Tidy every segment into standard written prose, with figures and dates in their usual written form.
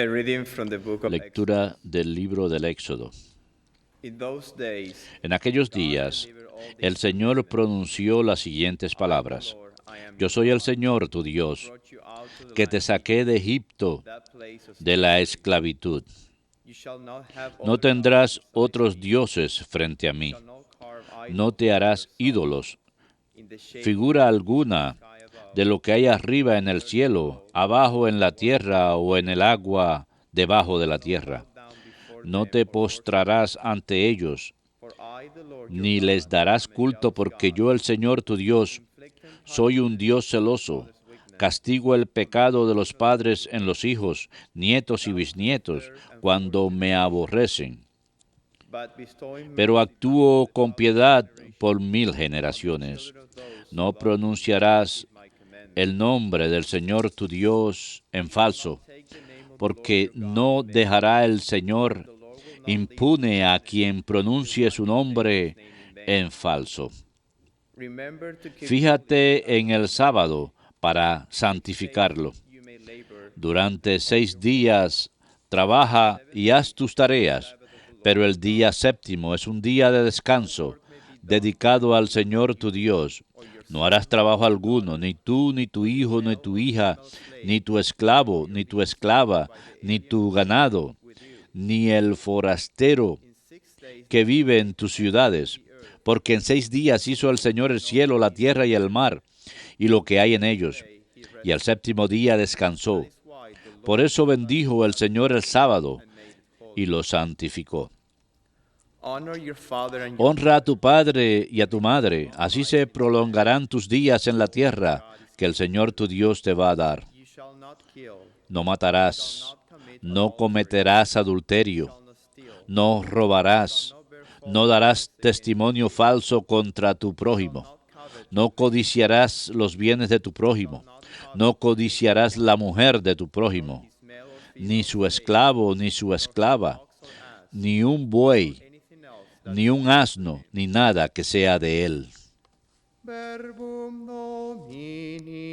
A reading from the book of Exodus. Lectura del libro del Éxodo. In those days, En aquellos God días, delivered all the el Señor Israelites. pronunció las siguientes I, the palabras. Lord, I am Yo your soy el God, Señor, tu who Dios, brought you out of the que land te of saqué de Egypt, Egipto, that place of de la slavery. esclavitud. You shall not have No other tendrás gods besides otros me. dioses frente a You mí. shall not carve No idols te for harás yourself ídolos, in the shape of figura any beast in the alguna sky above, de lo que hay arriba en the el earth cielo, below, abajo en or la the water tierra beneath o en the el earth. agua You debajo de shall la not bow tierra. down before No them te or worship them. postrarás ante ellos, For I, the Lord your ni les God, darás am a culto, jealous porque God, yo, el Señor tu Dios, inflicting soy un punishment Dios for your celoso. father's wickedness Castigo el on the pecado de los children of padres en Israel, los hijos, nietos y down to the bisnietos, third and fourth cuando me generation, aborrecen. but bestowing Pero mercy to all actúo the con thousand piedad generation por 1000 on the generaciones. children of those who No love me and pronunciarás keep my el commandments. nombre del Señor tu Dios You en shall not falso, take the name of the Lord porque your God no in vain, dejará el for Señor the Lord will not leave impune a forsaken quien the pronuncie one su who takes his nombre name in vain. en falso. Remember to keep holy the Fíjate en Sabbath el day. sábado para 6 days santificarlo. you may labor and Durante do all your 6 work. días But the trabaja seventh y haz day tus is the tareas, Sabbath of the Lord pero your el día God. séptimo es un día de No descanso, work may be done in dedicado al it, Señor tu you Dios. or your No harás son trabajo or your alguno, daughter, ni tú, ni tu or your hijo, ni male tu or hija, female slave, ni tu or esclavo, your ni tu beast taken esclava, by the ni alien tu who lives ganado, with you. ni el forastero In 6 days que the Lord vive en made the tus heavens and ciudades. the earth, Porque en 6 días hizo el Señor el and all cielo, that la is tierra in y el them. mar, y lo On the que hay en seventh ellos. day he Y al rested. séptimo día That descansó. is why the Por Lord eso set apart the bendijo el Sabbath Señor el day sábado and made it y holy. lo santificó. Honor your father and your Honra a mother, tu padre y a tu that you may madre, live así long se in the land prolongarán tus días en la the Lord your tierra God is que el giving you. Señor tu Dios te va a dar. You shall not kill. No You shall matarás, not commit no adultery. cometerás You adulterio, shall not steal. no You shall robarás, not bear false no darás witness against your testimonio neighbor. falso contra tu You shall prójimo, not covet no his wife. codiciarás los bienes de tu You shall prójimo, not no covet his codiciarás wife, la mujer de tu nor prójimo, his male or ni female su slave, esclavo, ni su nor his esclava, ox or ass, ni un nor buey, anything else that ni un belongs to asno, him. ni nada que sea de él. Verbum Domini.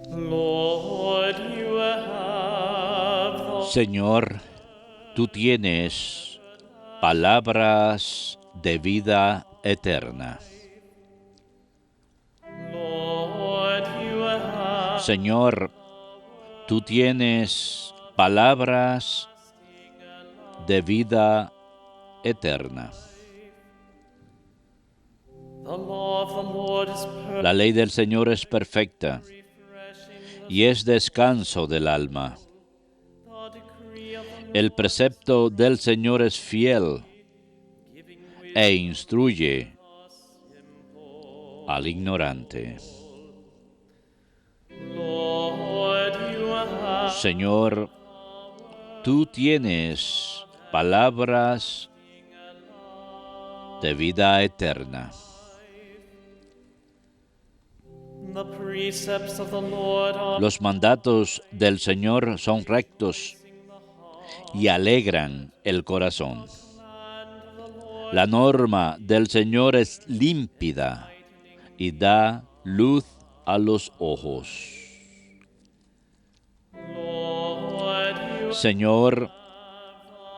Lord, you have the Señor, tú tienes palabras de vida eterna. Lord, you have Señor, tú tienes palabras de vida eterna. the law of the Lord is perfect, La ley del Señor es perfecta refreshing y es descanso del alma. the decree of the El precepto del Señor es fiel giving e wisdom instruye simple. al ignorante. Lord, you have Señor, tú tienes palabras de vida eterna. the precepts of the Lord are Los mandatos del Señor son rectos y alegran el corazón. La norma del Señor es límpida y da luz a los ojos. Lord, you Señor,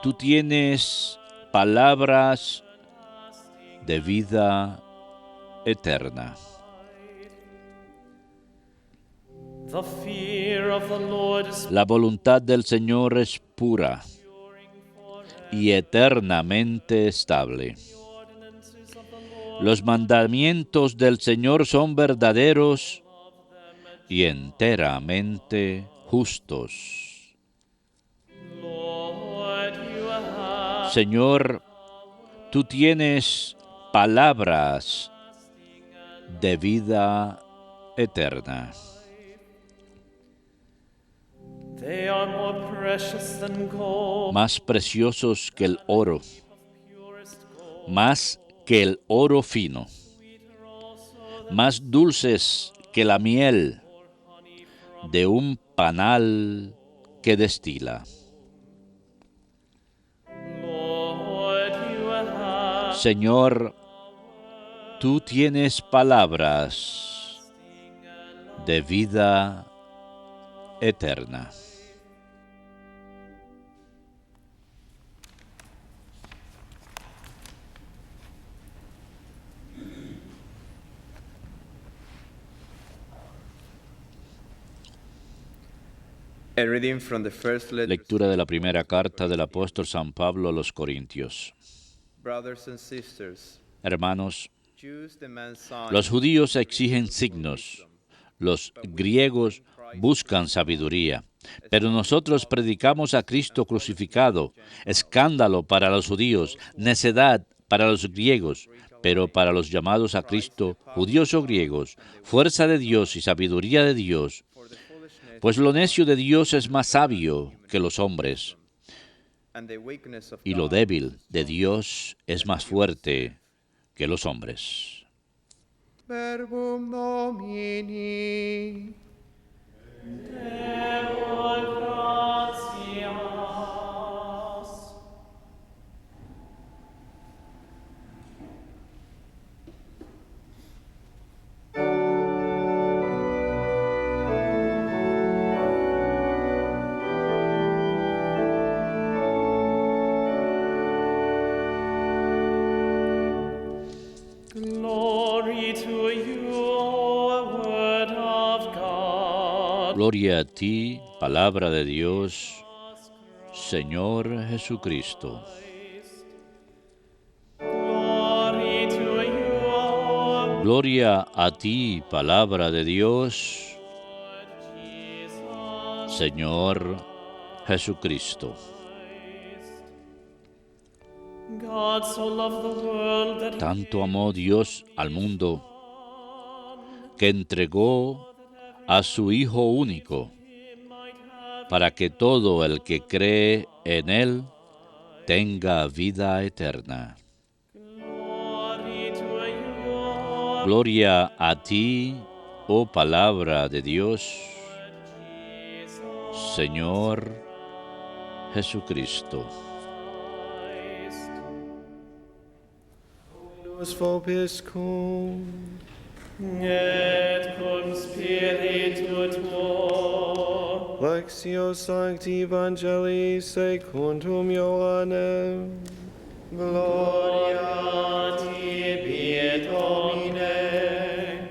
tú tienes palabras de vida eterna. the fear of the Lord is La voluntad del Señor es pura y eternamente estable. ordinances of the Lord Los mandamientos del Señor son verdaderos y enteramente justos. Lord, you have Señor, tú tienes palabras de vida eterna. they are more precious than gold, Más preciosos que el oro, purest gold. más que el oro fino. más dulces que la miel de un panal que destila. Lord, you have Señor, tú tienes palabras de vida eterna. A reading from the first letter. Lectura de la primera carta del apóstol San Pablo a los Corintios. Brothers and sisters, Hermanos, Jews demand signs, los judíos exigen signos, los griegos buscan sabiduría, pero nosotros predicamos a Cristo crucificado, escándalo para los judíos, necedad para los griegos, pero para los llamados a Cristo, judíos o griegos, fuerza de Dios y sabiduría de Dios, pues lo necio de Dios es más sabio que los hombres, and the weakness of y lo God débil de Dios es más fuerte que los hombres. Verbum Domini. gratias. Glory to you, O Word of God. Gloria a ti, palabra de Dios, Señor Jesucristo. Glory to you, O Gloria a ti, palabra de Dios, Jesus. Señor Jesucristo. God so loved the world that Tanto amó Dios al mundo que entregó a su Hijo único para que todo el que cree en Él tenga vida eterna. glory to you, O Gloria a ti, oh palabra de Dios, Señor Jesucristo. Nos vobiscum, et cum spiritu tuo. Lectio Sancti Evangelii secundum Ioannem. Gloria tibi, Domine.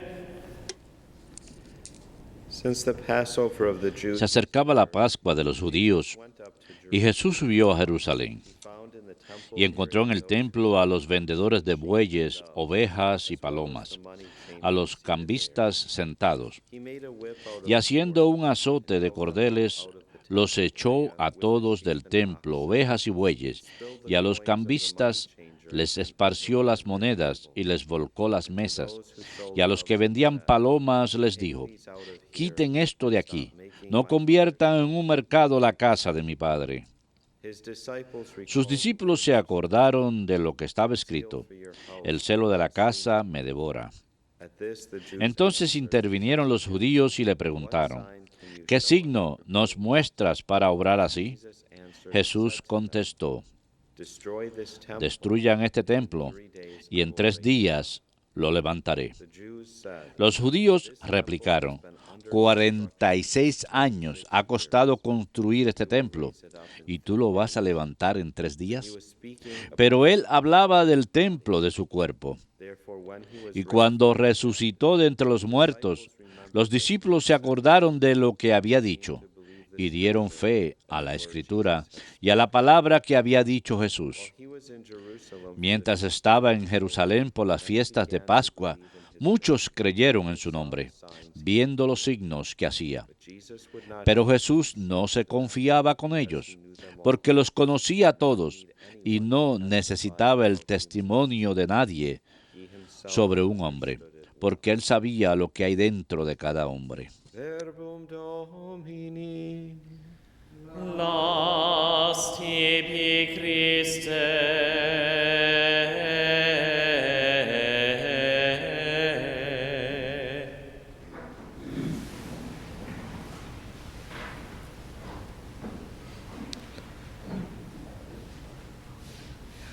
Since the Passover of the Jews Se acercaba la Pascua de los judíos y Jesús subió a Jerusalén found in the temple y encontró en el templo a los vendedores de bueyes, ovejas y palomas, a los cambistas sentados, he made a whip out y haciendo un azote de cordeles, los echó a todos del templo, ovejas y bueyes, y a los cambistas les esparció las monedas y les volcó las mesas, y a los que vendían palomas les dijo, quiten esto de aquí, no conviertan en un mercado la casa de mi Padre. his disciples Sus recalled, discípulos se acordaron de lo que estaba escrito, el celo de la casa me devora. At this the Jews Entonces intervinieron los judíos y le preguntaron, ¿qué signo nos muestras para obrar así? Jesús contestó, destroy this temple. destruyan este templo y en 3 días lo levantaré. The Jews said, Los judíos replicaron, 46 años ha costado construir este templo y tú lo vas a levantar en 3 días. speaking, Pero él hablaba del templo de su cuerpo. therefore when he was Y cuando resucitó de entre los muertos, los discípulos se acordaron de lo que había dicho y dieron fe a la Escritura y a la palabra que había dicho Jesús. he was in Jerusalem, Mientras estaba en Jerusalén por las fiestas de Pascua, muchos creyeron en su nombre, viendo los signos que hacía. Jesus would not Pero Jesús no se confiaba con ellos, porque los conocía a todos y no necesitaba el testimonio de nadie sobre un hombre, porque él sabía lo que hay dentro de cada hombre. verbum Domini. Las tibi Christe.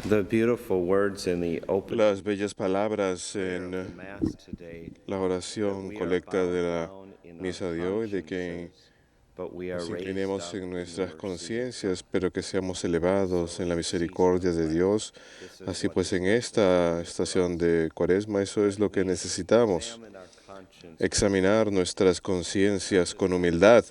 The beautiful words in the opening Las bellas palabras prayer en of the Mass today, la oración we are colecta de la bowed down in our misa de hoy, de que consciences, but we are nos raised inclinemos up en in the nuestras mercy of conciencias, God. pero que seamos elevados en la misericordia de Dios. This is Así what pues, is en necessary esta for estación us. de Cuaresma, eso es lo que necesitamos. Examine our conscience Examinar nuestras conciencias con humildad,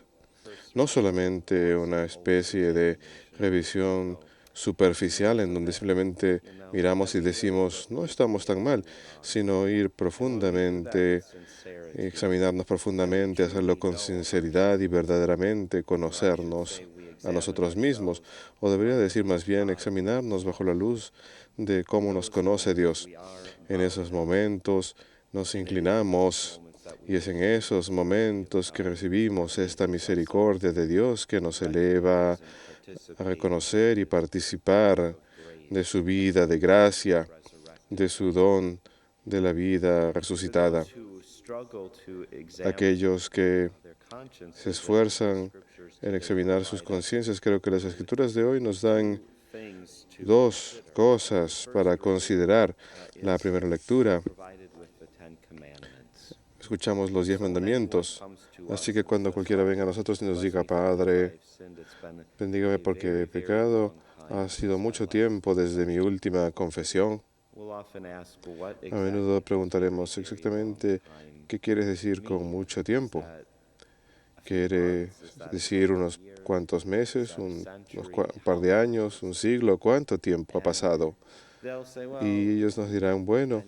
no solamente una especie de revisión superficial en donde simplemente miramos y decimos, no estamos tan mal, sino ir profundamente, examinarnos profundamente, hacerlo con sinceridad y verdaderamente conocernos a nosotros mismos, o debería decir más bien examinarnos bajo la luz de cómo nos conoce Dios. En esos momentos nos inclinamos y es en esos momentos que recibimos esta misericordia de Dios que nos eleva a reconocer y participar de su vida de gracia, de su don de la vida resucitada. Aquellos que se esfuerzan en examinar sus conciencias, creo que las escrituras de hoy nos dan dos cosas para considerar. La primera lectura, escuchamos los 10 mandamientos. Así que cuando cualquiera venga a nosotros y nos diga, Padre, bendígame porque he pecado, ha sido mucho tiempo desde mi última confesión. A menudo preguntaremos exactamente qué quieres decir con mucho tiempo. ¿Quiere decir unos cuantos meses, un par de años, un siglo? ¿Cuánto tiempo ha pasado? Y ellos nos dirán, bueno,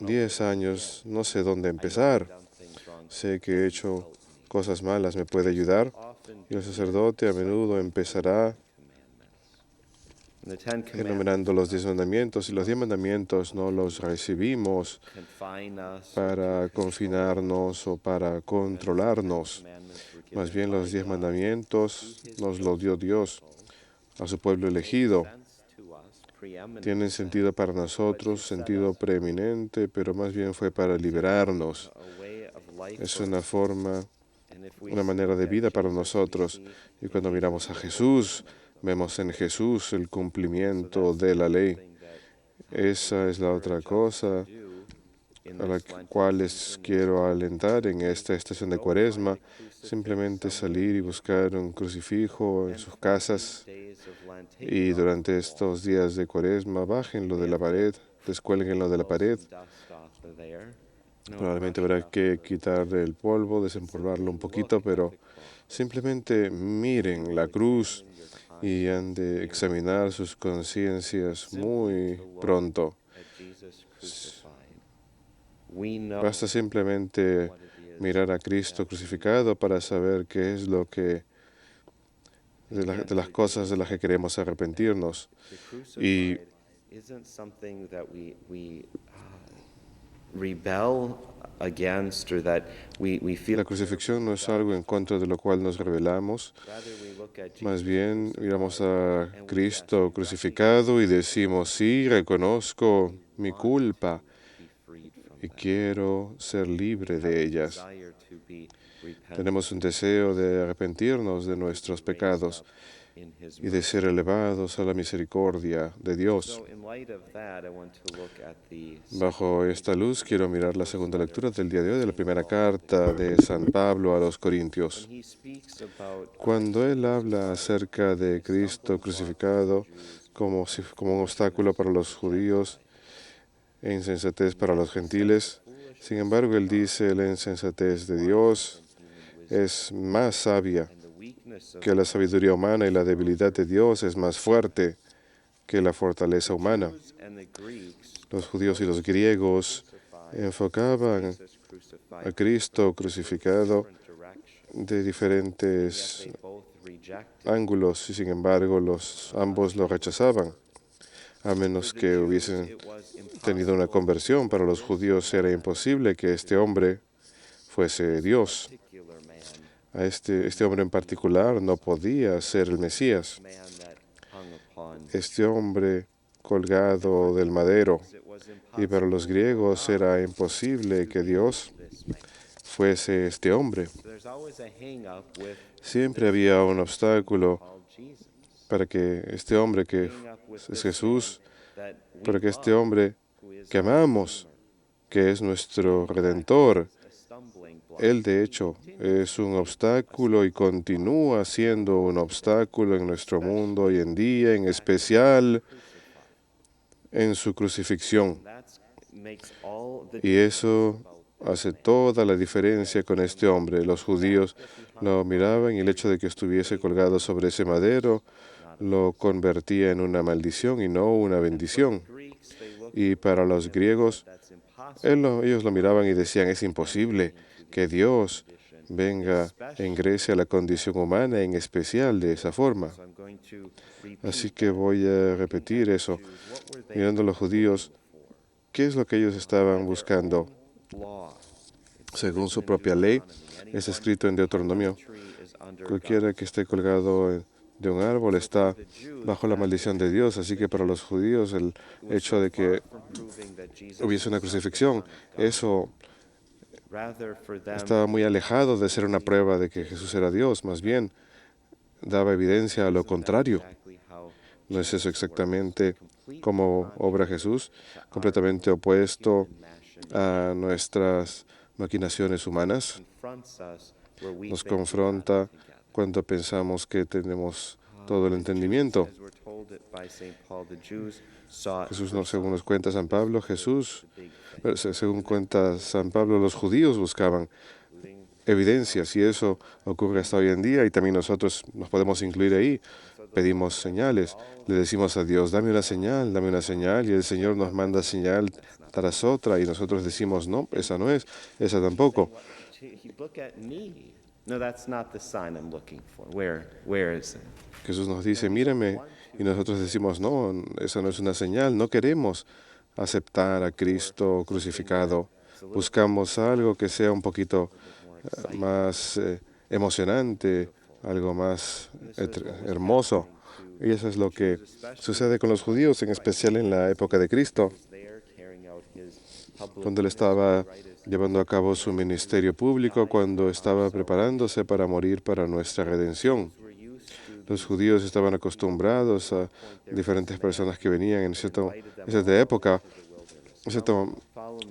10 años, no sé dónde empezar. Sé que he hecho cosas malas, ¿me puede ayudar? Y el sacerdote a menudo empezará enumerando los 10 mandamientos, y los 10 mandamientos no los recibimos para confinarnos o para controlarnos. Más bien los 10 mandamientos nos los dio Dios a su pueblo elegido. Tienen sentido para nosotros, sentido preeminente, pero más bien fue para liberarnos. Es una forma, una manera de vida para nosotros. Y cuando miramos a Jesús, vemos en Jesús el cumplimiento de la ley. Esa es la otra cosa a la cual les quiero alentar en esta estación de Cuaresma. Simplemente salir y buscar un crucifijo en sus casas y durante estos días de Cuaresma bájenlo de la pared, descuélguenlo de la pared. Probablemente habrá que quitar el polvo, desempolvarlo un poquito, pero simplemente miren la cruz y han de examinar sus conciencias muy pronto. Basta simplemente mirar a Cristo crucificado para saber qué es lo que de las cosas de las que queremos arrepentirnos. Y la crucifixión no es algo en contra de lo cual nos rebelamos. Más bien miramos a Cristo crucificado y decimos, sí, reconozco mi culpa y quiero ser libre de ellas. Tenemos un deseo de arrepentirnos de nuestros pecados y de ser elevados a la misericordia de Dios. Bajo esta luz quiero mirar la segunda lectura del día de hoy de la primera carta de San Pablo a los Corintios. Cuando él habla acerca de Cristo crucificado como un obstáculo para los judíos e insensatez para los gentiles, sin embargo él dice la insensatez de Dios es más sabia que la sabiduría humana y la debilidad de Dios es más fuerte que la fortaleza humana. Los judíos y los griegos enfocaban a Cristo crucificado de diferentes ángulos y sin embargo ambos lo rechazaban. A menos que hubiesen tenido una conversión, para los judíos era imposible que este hombre fuese Dios. Este hombre en particular no podía ser el Mesías. Este hombre colgado del madero. Y para los griegos era imposible que Dios fuese este hombre. Siempre había un obstáculo para que este hombre que es Jesús para que este hombre que amamos, que es nuestro Redentor, Él de hecho es un obstáculo y continúa siendo un obstáculo en nuestro mundo hoy en día, en especial en su crucifixión. Y eso hace toda la diferencia con este hombre. Los judíos lo miraban y el hecho de que estuviese colgado sobre ese madero lo convertía en una maldición y no una bendición. Y para los griegos, ellos lo miraban y decían, es imposible que Dios venga e ingrese a la condición humana, en especial de esa forma. Así que voy a repetir eso. Mirando a los judíos, ¿qué es lo que ellos estaban buscando? Según su propia ley, es escrito en Deuteronomio, cualquiera que esté colgado de un árbol está bajo la maldición de Dios. Así que para los judíos el hecho de que hubiese una crucifixión, eso estaba muy alejado de ser una prueba de que Jesús era Dios, más bien daba evidencia a lo contrario. ¿No es eso exactamente como obra Jesús? Completamente opuesto a nuestras maquinaciones humanas. Nos confronta cuando pensamos que tenemos todo el entendimiento. Jesús, no, según nos cuenta San Pablo, según cuenta San Pablo, los judíos buscaban evidencias y eso ocurre hasta hoy en día y también nosotros nos podemos incluir ahí. Pedimos señales, le decimos a Dios, dame una señal y el Señor nos manda señal tras otra y nosotros decimos, no, esa no es, esa tampoco. Jesús nos dice, mírame, y nosotros decimos, no, esa no es una señal, no queremos aceptar a Cristo crucificado. Buscamos algo que sea un poquito más emocionante, algo más hermoso. Y eso es lo que sucede con los judíos, en especial en la época de Cristo, cuando él estaba llevando a cabo su ministerio público, cuando estaba preparándose para morir para nuestra redención. Los judíos estaban acostumbrados a diferentes personas que venían en cierta época. En cierta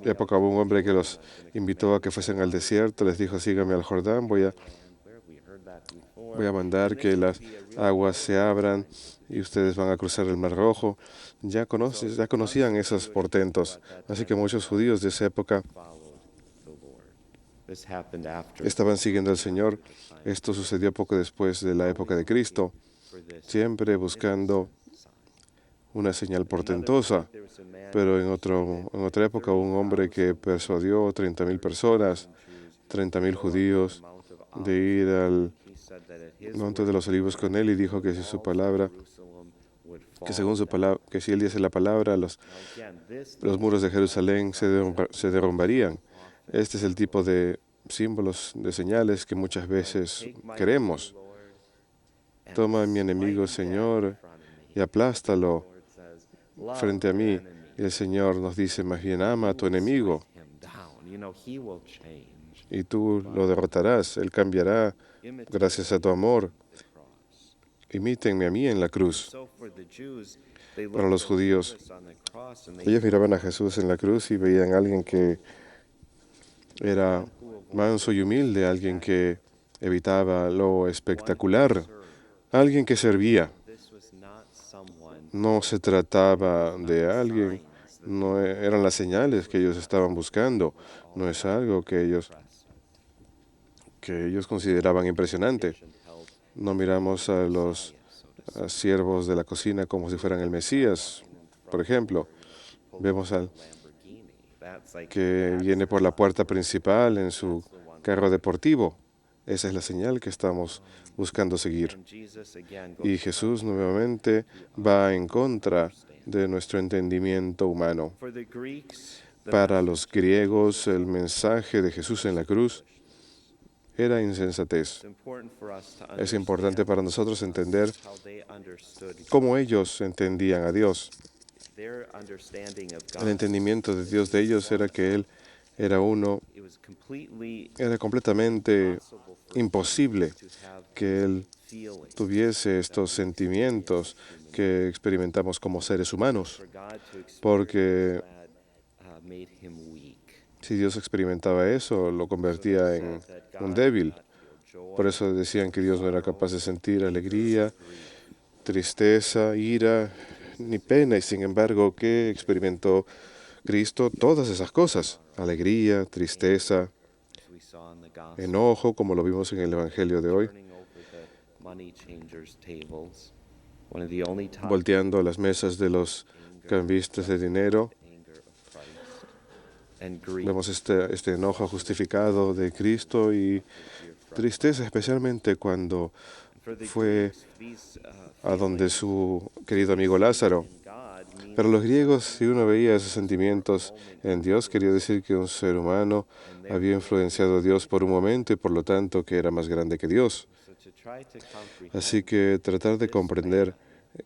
época hubo un hombre que los invitó a que fuesen al desierto, les dijo, síganme al Jordán, voy a mandar que las aguas se abran y ustedes van a cruzar el Mar Rojo. Ya conocían esos portentos. Así que muchos judíos de esa época estaban siguiendo al Señor. Esto sucedió poco después de la época de Cristo, siempre buscando una señal portentosa. Pero en otra época hubo un hombre que persuadió 30,000 personas, 30,000 judíos, de ir al Monte de los Olivos con él y dijo que si su palabra, que según su palabra, que si él dice la palabra, los muros de Jerusalén se derrumbarían. Este es el tipo de símbolos, de señales que muchas veces queremos. Toma a mi enemigo, Señor, y aplástalo frente a mí. Y el Señor nos dice, más bien ama a tu enemigo y tú lo derrotarás. Él cambiará gracias a tu amor. Imítenme a mí en la cruz. Para los judíos, ellos miraban a Jesús en la cruz y veían a alguien que era manso y humilde, alguien que evitaba lo espectacular, alguien que servía. No se trataba de alguien, no eran las señales que ellos estaban buscando, no es algo que ellos consideraban impresionante. No miramos a los siervos de la cocina como si fueran el Mesías, por ejemplo. Vemos al que viene por la puerta principal en su carro deportivo. Esa es la señal que estamos buscando seguir. Y Jesús nuevamente va en contra de nuestro entendimiento humano. Para los griegos, el mensaje de Jesús en la cruz era insensatez. Es importante para nosotros entender cómo ellos entendían a Dios. El entendimiento de Dios de ellos era que Él era completamente imposible que Él tuviese estos sentimientos que experimentamos como seres humanos, For God to experience porque that made him weak. si Dios experimentaba eso, lo convertía en un débil. Por eso decían que Dios no era capaz de sentir alegría, tristeza, ira, ni pena, y sin embargo, ¿qué experimentó Cristo? Todas esas cosas, alegría, tristeza, As we saw in the gospel, enojo, como lo vimos en el Evangelio de hoy, turning over the money changers' tables. One of the only times volteando las mesas de los cambistas de dinero. anger of Christ and grief Vemos este enojo justificado de Cristo y tristeza, especialmente cuando for the fue Greeks, these a donde su querido amigo Lázaro. God means Para los griegos, si uno veía esos sentimientos en Dios, quería decir que un ser humano había influenciado a Dios por un momento y por lo tanto que era más grande que Dios. so to try to comprehend Así que tratar de comprender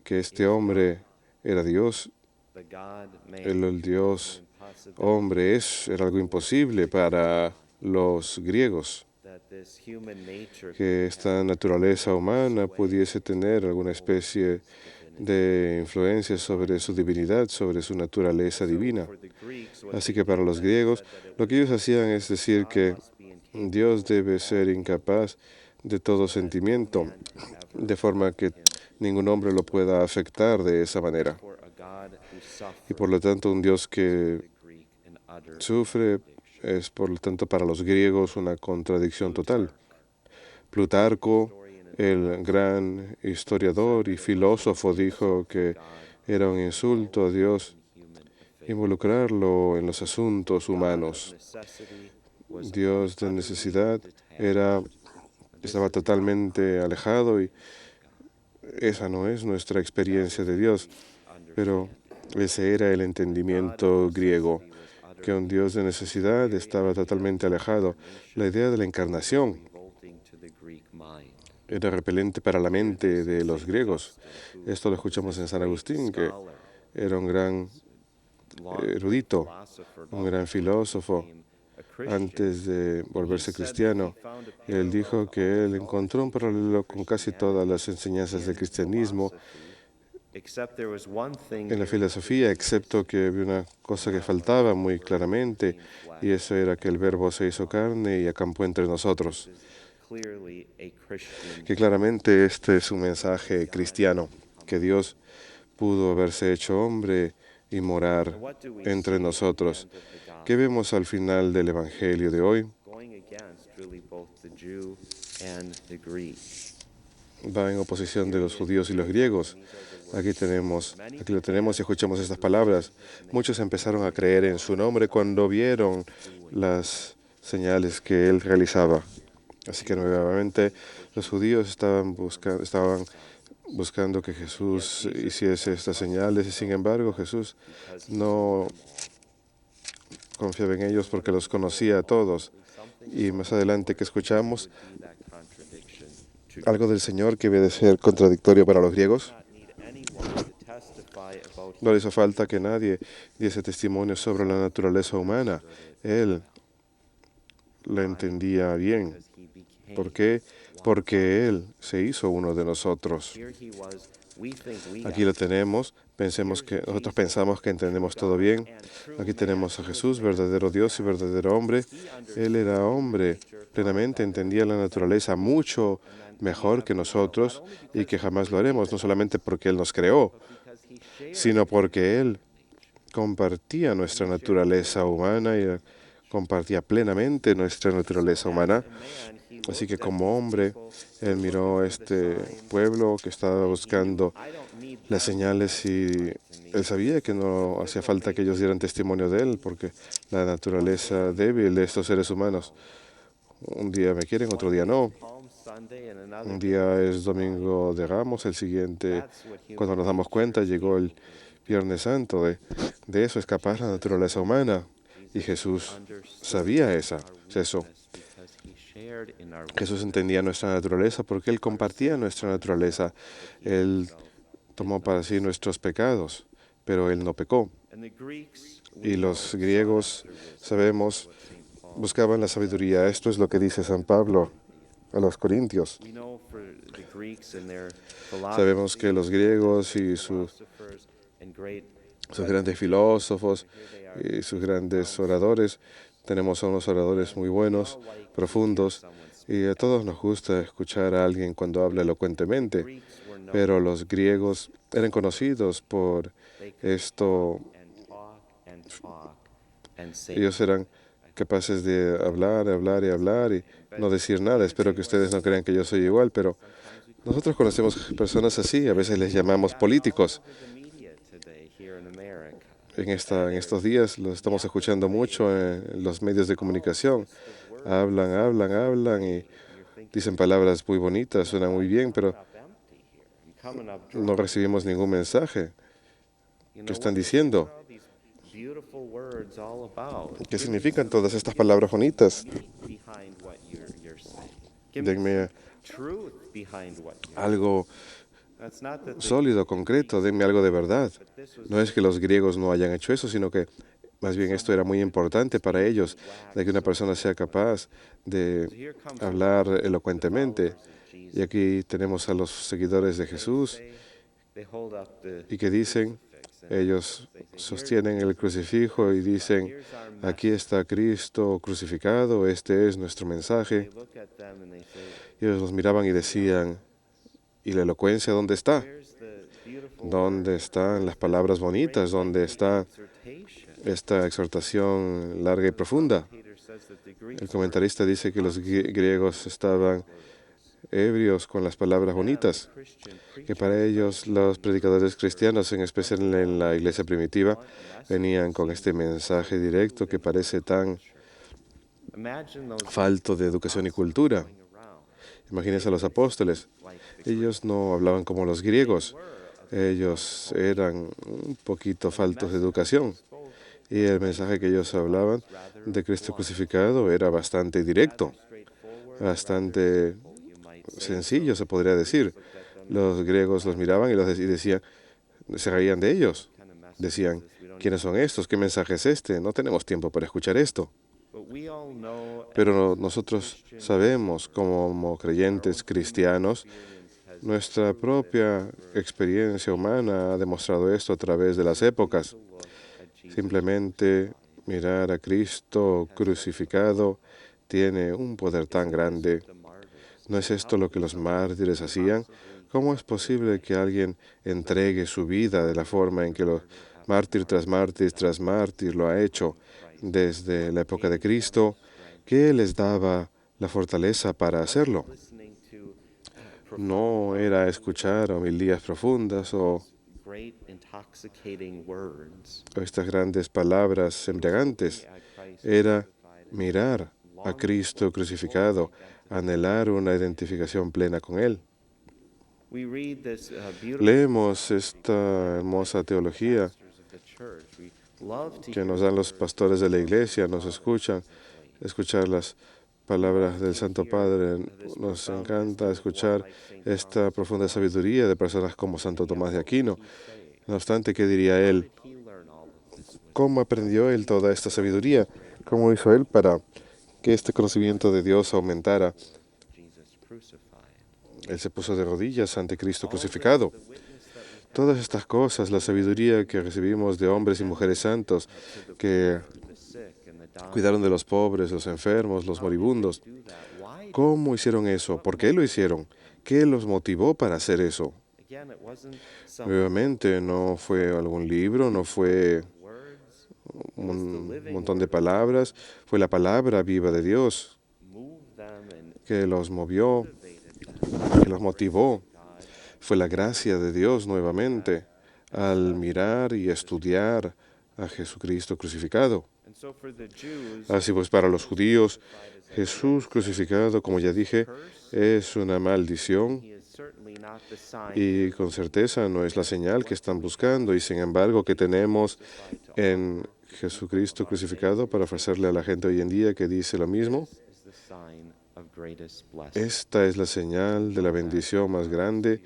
que este hombre era Dios, the God man el Dios impossible hombre era algo imposible para los griegos. that this human nature Que esta naturaleza humana pudiese tener alguna especie de influencia sobre su divinidad, sobre su naturaleza divina. for the Greeks what Así que para los griegos, lo que ellos hacían es decir que Dios debe ser incapaz de todo sentimiento, de forma que ningún hombre lo pueda afectar de esa manera. for a God who Y suffered por lo tanto, un Dios que the Greek in utter sufre es, por lo tanto, para los griegos una contradicción total. Plutarco, el gran historiador y filósofo, dijo que era un insulto a Dios involucrarlo en los asuntos humanos. necessity was Dios de necesidad estaba totalmente alejado y esa no es nuestra experiencia de Dios, pero ese era el entendimiento griego, que un Dios de necesidad estaba totalmente alejado. La idea de la encarnación revolting to the Greek mind. era repelente para la mente de los griegos. Esto lo escuchamos en San Agustín, que era un gran erudito, un gran filósofo. Antes de volverse cristiano, él dijo que él encontró un paralelo con casi todas las enseñanzas del cristianismo Except there was one thing en la filosofía, excepto que había una cosa que faltaba muy claramente, y eso era que el Verbo se hizo carne y acampó entre nosotros. clearly a Christian Que claramente este es un mensaje cristiano, que Dios pudo haberse hecho hombre y morar entre nosotros. ¿Qué vemos al final del Evangelio de hoy? going against really both the Jew and the Greek. Va en oposición de los judíos y los griegos. Aquí lo tenemos y escuchamos estas palabras. Muchos empezaron a creer en su nombre cuando vieron las señales que él realizaba. Así que nuevamente los judíos estaban buscando que Jesús hiciese estas señales y sin embargo Jesús no confiaba en ellos porque los conocía a todos. Y más adelante que escuchamos That contradiction to algo del Señor que debe de ser contradictorio para los griegos. not need anyone to testify about No le hizo falta que nadie diese testimonio sobre la naturaleza humana. Él la entendía bien. because he became. ¿Por qué? Porque Él se hizo uno de nosotros. Here he was. We think we Aquí lo tenemos. Nosotros pensamos que entendemos todo bien. Aquí tenemos a Jesús, verdadero Dios y verdadero hombre. Él era hombre, plenamente entendía la naturaleza mucho mejor que nosotros y que jamás lo haremos, no solamente porque Él nos creó, because he shared sino porque Él compartía nuestra naturaleza humana y compartía plenamente nuestra naturaleza humana. man. He Así que como hombre, Él miró a este pueblo que estaba buscando I don't need las señales y Él sabía que no hacía falta que ellos dieran testimonio de Él, porque la naturaleza débil de estos seres humanos, un día me quieren, otro día no. Palm Sunday and another. Un día es Domingo de Ramos, el siguiente, cuando nos damos cuenta, llegó el Viernes Santo. De eso es capaz la naturaleza humana. Y Jesús sabía eso. Because he shared in our Jesús entendía nuestra naturaleza porque Él compartía nuestra naturaleza. Él tomó para sí nuestros pecados, pero Él no pecó. and the Greeks Y los griegos, sabemos, buscaban la sabiduría. Esto es lo que dice San Pablo. a los corintios. We know for the Greeks and their Sabemos que los griegos y philosophers and great sus grandes filósofos y sus grandes oradores, tenemos a unos oradores muy buenos, profundos, y a todos nos gusta escuchar a alguien cuando habla elocuentemente, Greeks were known pero los griegos eran conocidos por esto. and talk and say Ellos eran capaces de hablar, hablar y hablar y no decir nada. Espero que ustedes no crean que yo soy igual, pero nosotros conocemos personas así, a veces les llamamos políticos. the media today here in America. En estos días los estamos escuchando mucho en los medios de comunicación. Hablan, hablan, hablan y dicen palabras muy bonitas, suenan muy bien, pero Empty here and coming up no recibimos ningún mensaje. you ¿Qué know, están what diciendo? are these beautiful words all about? ¿Qué significan todas estas palabras bonitas? Behind what you're saying. Give me Denme truth behind what you're algo That's not that they- sólido, concreto, denme algo de verdad. No es que los griegos no hayan hecho eso, sino que más bien esto era muy importante para ellos, de que una persona sea capaz de hablar elocuentemente. Y aquí tenemos a los seguidores de Jesús they hold up the y que dicen, ellos sostienen el crucifijo y dicen, aquí está Cristo crucificado, este es nuestro mensaje. they look at them and they say, Y ellos los miraban y decían, ¿y la elocuencia dónde está? "Where's the beautiful ¿Dónde están las palabras bonitas? ¿Dónde está exhortation?" esta exhortación larga y profunda? Peter says that the Greeks El comentarista dice que los griegos estaban ebrios con las palabras bonitas, Christian que para ellos los predicadores cristianos, en especial en la iglesia primitiva, venían con este mensaje directo que parece tan imagine those falto de educación y cultura. going around Imagínense a los apóstoles. like the Ellos no hablaban como los griegos. Ellos eran un poquito faltos de educación. Y el mensaje que ellos hablaban de Cristo crucificado era bastante directo, straightforward, bastante you might say. sencillo, se podría decir. Los griegos los miraban y y decían, se reían de ellos. Kind of message Decían, this, we don't ¿quiénes son estos? ¿Qué mensaje es este? No tenemos tiempo para escuchar esto. But we all know Pero nosotros sabemos, como creyentes cristianos, nuestra propia experiencia humana ha demostrado esto a través de las épocas. Simplemente mirar a Cristo crucificado tiene un poder tan grande. ¿No es esto lo que los mártires hacían? ¿Cómo es posible que alguien entregue su vida de la forma en que los mártir tras mártir tras mártir lo ha hecho desde la época de Cristo? ¿Qué les daba la fortaleza para hacerlo? listening to No era escuchar homilías profundas o great intoxicating words. estas grandes palabras embriagantes. Era mirar a Cristo crucificado, anhelar una identificación plena con Él. We read this beautiful Leemos esta hermosa teología pastors of the church. We love to que hear nos dan los pastores de la iglesia, nos escuchar las palabras del Santo Padre. Nos encanta escuchar esta profunda sabiduría de personas como Santo Tomás de Aquino. No obstante, ¿qué diría él? he learn all of this wisdom. ¿Cómo aprendió él toda esta sabiduría? ¿Cómo hizo él para que este conocimiento de Dios aumentara? Jesus crucified. Él se puso de rodillas ante Cristo crucificado. Todas estas cosas, la sabiduría que recibimos de hombres y mujeres santos que The sick and the dying cuidaron de los pobres, los enfermos, los moribundos. do that. Why? ¿Cómo hicieron eso? ¿Por qué lo hicieron? ¿Qué los motivó para hacer eso? Again, it wasn't some Nuevamente, no fue algún libro, no fue words un montón de palabras, fue la palabra viva de Dios move them and que los movió, que los motivó. Fue la gracia de Dios nuevamente al mirar y estudiar a Jesucristo crucificado. and so for the Jews, Así pues, para los judíos, Jesús crucificado, como ya dije, es una maldición he is certainly not the sign y con certeza no es la señal que están buscando. Y sin embargo, que tenemos en Jesucristo crucificado para ofrecerle a la gente hoy en día que dice lo mismo. is the sign of greatest blessing. Esta es la señal de la bendición más grande.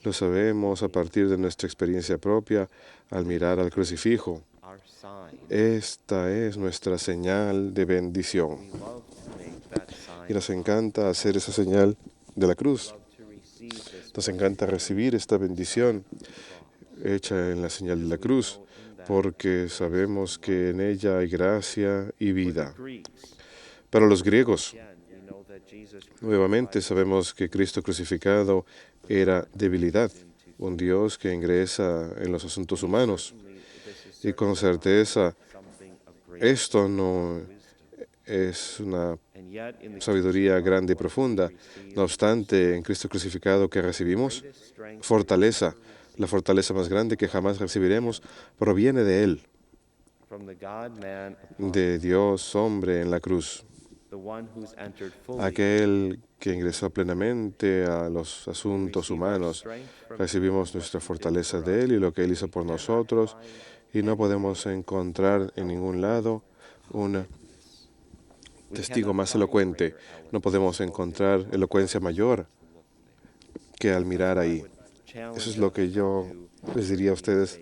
Lo sabemos a partir de nuestra experiencia propia al mirar al crucifijo. Our sign. Esta es nuestra señal de bendición. We love to make that sign y nos encanta hacer esa señal de la cruz. Nos encanta recibir esta bendición hecha en la señal de la cruz, porque sabemos que en ella hay gracia y vida. Para los griegos, nuevamente sabemos que Cristo crucificado era debilidad, un Dios que ingresa en los asuntos humanos. Y con certeza, esto no es una sabiduría grande y profunda. No obstante, en Cristo crucificado que recibimos, fortaleza, la fortaleza más grande que jamás recibiremos, proviene de Él, de Dios hombre en la cruz, aquel que ingresó plenamente a los asuntos humanos. Recibimos nuestra fortaleza de Él y lo que Él hizo por nosotros, y no podemos encontrar en ningún lado un testigo más elocuente. No podemos encontrar elocuencia mayor que al mirar ahí. Eso es lo que yo les diría a ustedes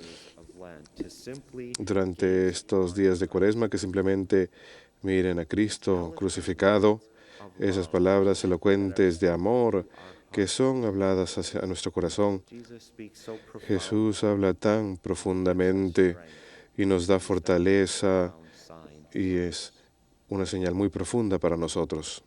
durante estos días de Cuaresma, que simplemente miren a Cristo crucificado, esas palabras elocuentes de amor que son habladas hacia nuestro corazón. Jesús habla tan profundamente y nos da fortaleza, y es una señal muy profunda para nosotros.